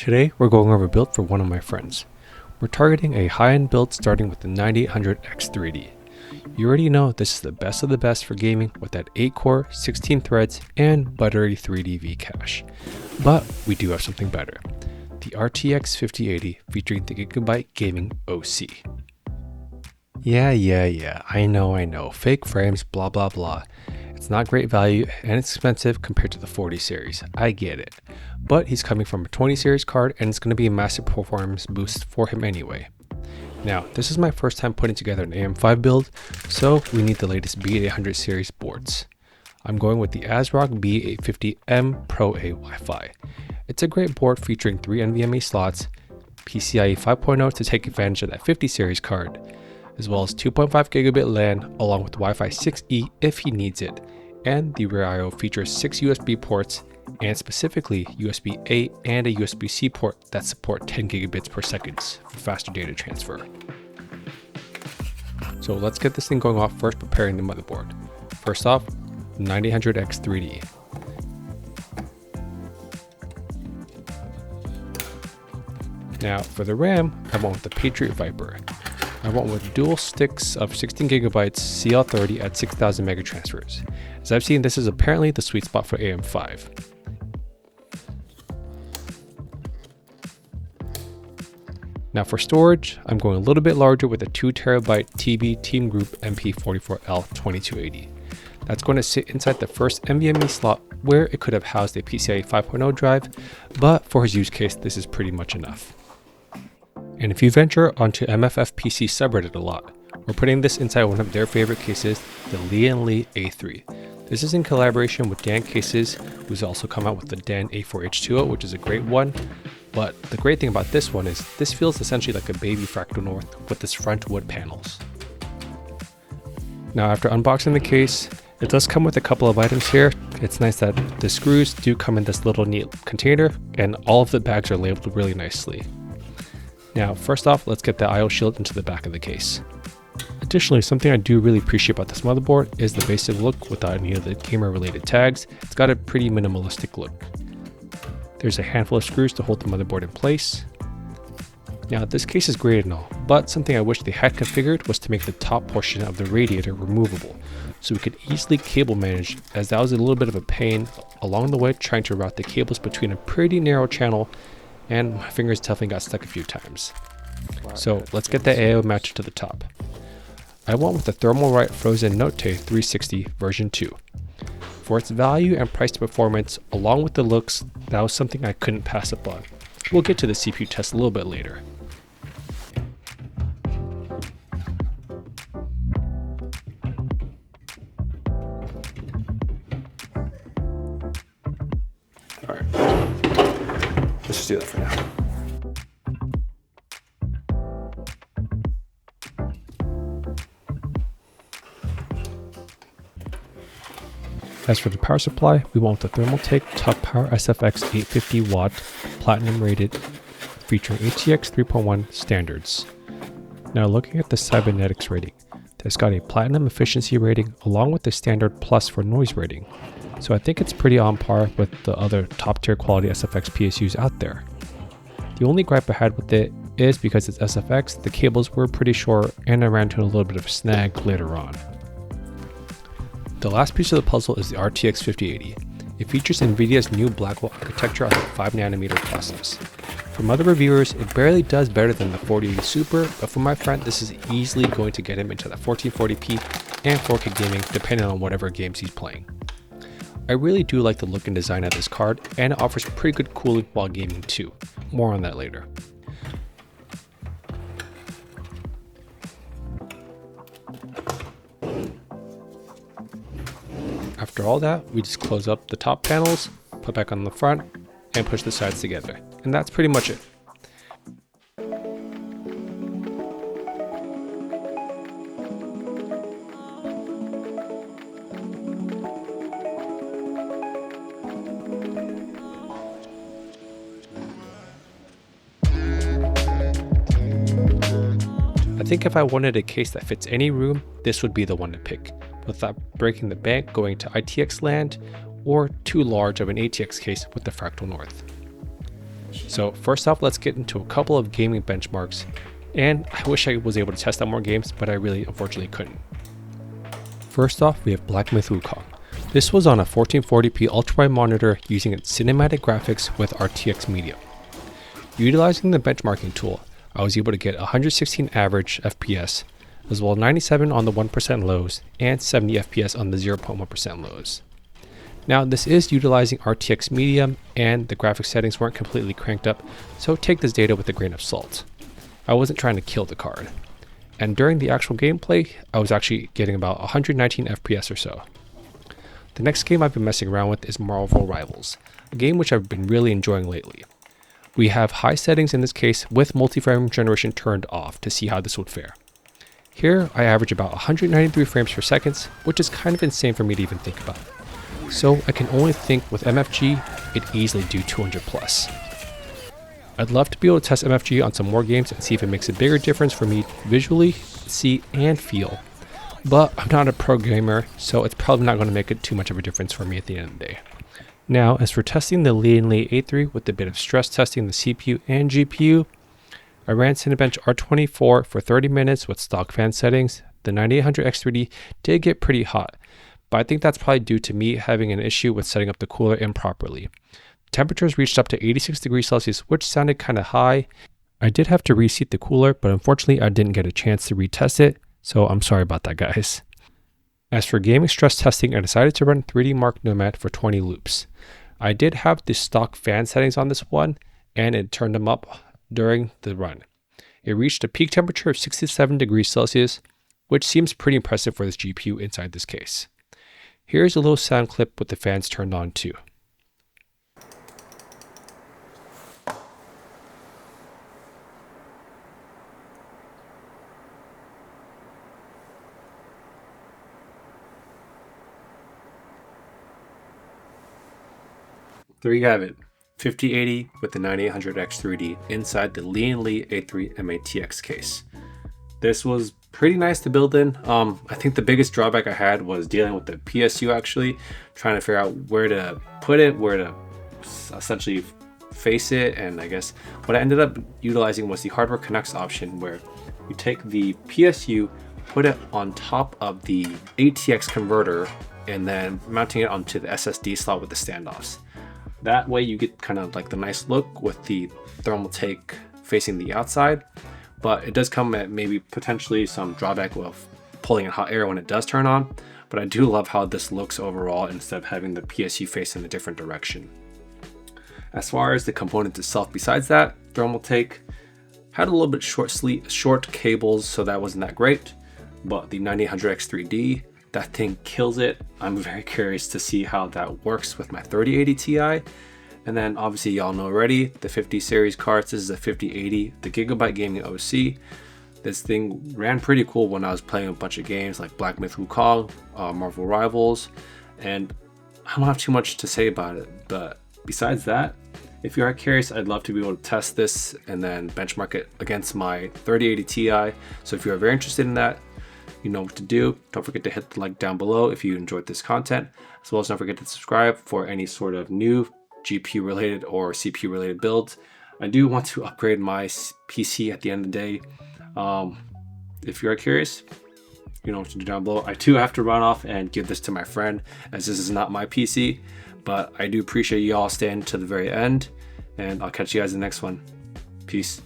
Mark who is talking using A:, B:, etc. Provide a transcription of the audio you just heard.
A: Today we're going over a build for one of my friends. We're targeting a high-end build starting with the 9800X 3D. You already know this is the best of the best for gaming with that 8-core, 16 threads, and buttery 3D V cache. But we do have something better. The RTX 5080 featuring the Gigabyte Gaming OC. Yeah, I know, fake frames, blah blah blah. It's not great value and it's expensive compared to the 40 series, I get it. But he's coming from a 20 series card and it's going to be a massive performance boost for him anyway. Now, this is my first time putting together an AM5 build, so we need the latest B800 series boards. I'm going with the Asrock B850M Pro A Wi-Fi. It's a great board featuring 3 NVMe slots, PCIe 5.0 to take advantage of that 50 series card, as well as 2.5 gigabit LAN along with Wi-Fi 6E if he needs it, and the rear I/O features 6 USB ports and specifically USB A and a USB-C port that support 10 gigabits per second for faster data transfer. So let's get this thing going off, first preparing the motherboard. First off, 9800X 3D. Now for the RAM, I went with the Patriot Viper. I went with dual sticks of 16 gigabytes CL30 at 6000 mega transfers. As I've seen, this is apparently the sweet spot for AM5. Now for storage, I'm going a little bit larger with a 2TB TEAMGROUP MP44L2280. That's going to sit inside the first NVMe slot where it could have housed a PCIe 5.0 drive, but for his use case, this is pretty much enough. And if you venture onto MFF PC subreddit a lot, we're putting this inside one of their favorite cases, the Lian Li A3. This is in collaboration with Dan Cases, who's also come out with the Dan A4H2O, which is a great one. But the great thing about this one is this feels essentially like a baby Fractal North with its front wood panels. Now after unboxing the case, it does come with a couple of items here. It's nice that the screws do come in this little neat container and all of the bags are labeled really nicely. Now first off, let's get the I/O shield into the back of the case. Additionally, something I do really appreciate about this motherboard is the basic look without any of the gamer related tags. It's got a pretty minimalistic look. There's a handful of screws to hold the motherboard in place. Now this case is great and all, but something I wish they had configured was to make the top portion of the radiator removable, so we could easily cable manage, as that was a little bit of a pain along the way trying to route the cables between a pretty narrow channel, and my fingers definitely got stuck a few times. So let's get the AO mounted to the top. I went with the Thermalright Frozen Notte 360 version 2. For its value and price to performance, along with the looks, that was something I couldn't pass up on. We'll get to the CPU test a little bit later. Alright, let's just do that for now. As for the power supply, we went with the Thermaltake Toughpower SFX 850 watt platinum rated featuring RTX 3.1 standards. Now looking at the cybernetics rating, it's got a platinum efficiency rating along with the standard plus for noise rating. So I think it's pretty on par with the other top tier quality SFX PSUs out there. The only gripe I had with it is because it's SFX, the cables were pretty short and I ran into a little bit of a snag later on. The last piece of the puzzle is the RTX 5080. It features nvidia's new Blackwell architecture on the 5nm process. From other reviewers, it barely does better than the 4080 Super, but for my friend, this is easily going to get him into that 1440p and 4K gaming depending on whatever games he's playing. I really do like the look and design of this card, and it offers pretty good cooling while gaming too. More on that later. After all that, we just close up the top panels, put back on the front, and push the sides together. And that's pretty much it. I think if I wanted a case that fits any room, this would be the one to pick, without breaking the bank going to ITX land or too large of an ATX case with the Fractal North. So first off, let's get into a couple of gaming benchmarks, and I wish I was able to test out more games, but I really unfortunately couldn't. First off, we have Black Myth Wukong. This was on a 1440p ultrawide monitor using its cinematic graphics with RTX media. Utilizing the benchmarking tool, I was able to get 116 average FPS, as well as 97 on the 1% lows and 70 FPS on the 0.1% lows. Now this is utilizing RTX medium and the graphics settings weren't completely cranked up, so take this data with a grain of salt. I wasn't trying to kill the card. And during the actual gameplay, I was actually getting about 119 FPS or so. The next game I've been messing around with is Marvel Rivals, a game which I've been really enjoying lately. We have high settings in this case with multi-frame generation turned off to see how this would fare. Here I average about 193 frames per second, which is kind of insane for me to even think about. So I can only think with MFG, it'd easily do 200 plus. I'd love to be able to test MFG on some more games and see if it makes a bigger difference for me visually, see, and feel. But I'm not a pro gamer, so it's probably not going to make it too much of a difference for me at the end of the day. Now, as for testing the Lian Li A3 with a bit of stress testing the CPU and GPU, I ran Cinebench R24 for 30 minutes with stock fan settings. The 9800X3D did get pretty hot, but I think that's probably due to me having an issue with setting up the cooler improperly. Temperatures reached up to 86 degrees Celsius, which sounded kind of high. I did have to reseat the cooler, but unfortunately I didn't get a chance to retest it, so I'm sorry about that, guys. As for gaming stress testing, I decided to run 3D Mark Nomad for 20 loops. I did have the stock fan settings on this one, and it turned them up during the run. It reached a peak temperature of 67 degrees Celsius, which seems pretty impressive for this GPU inside this case. Here's a little sound clip with the fans turned on too. There you have it, 5080 with the 9800X3D inside the Lian Li A3 MATX case. This was pretty nice to build in. I think the biggest drawback I had was dealing with the PSU actually, trying to figure out where to put it, where to essentially face it, and I guess what I ended up utilizing was the Hardware Connects option where you take the PSU, put it on top of the ATX converter, and then mounting it onto the SSD slot with the standoffs. That way you get kind of like the nice look with the Thermaltake facing the outside, but it does come at maybe potentially some drawback of pulling in hot air when it does turn on. But I do love how this looks overall instead of having the PSU face in a different direction. As far as the component itself, besides that, Thermaltake had a little bit short cables, so that wasn't that great. But the 9800X3D, that thing kills it. I'm very curious to see how that works with my 3080 Ti. And then obviously y'all know already, the 50 series cards. This is a 5080, the Gigabyte Gaming OC. This thing ran pretty cool when I was playing a bunch of games like Black Myth Wukong, Marvel Rivals, and I don't have too much to say about it. But besides that, if you are curious, I'd love to be able to test this and then benchmark it against my 3080 Ti. So if you are very interested in that, you know what to do. Don't forget to hit the like down below if you enjoyed this content, as well as don't forget to subscribe for any sort of new GPU related or CPU related builds. I do want to upgrade my PC at the end of the day. If you are curious, you know what to do down below. I do have to run off and give this to my friend, as this is not my PC, but I do appreciate you all staying to the very end, and I'll catch you guys in the next one. Peace.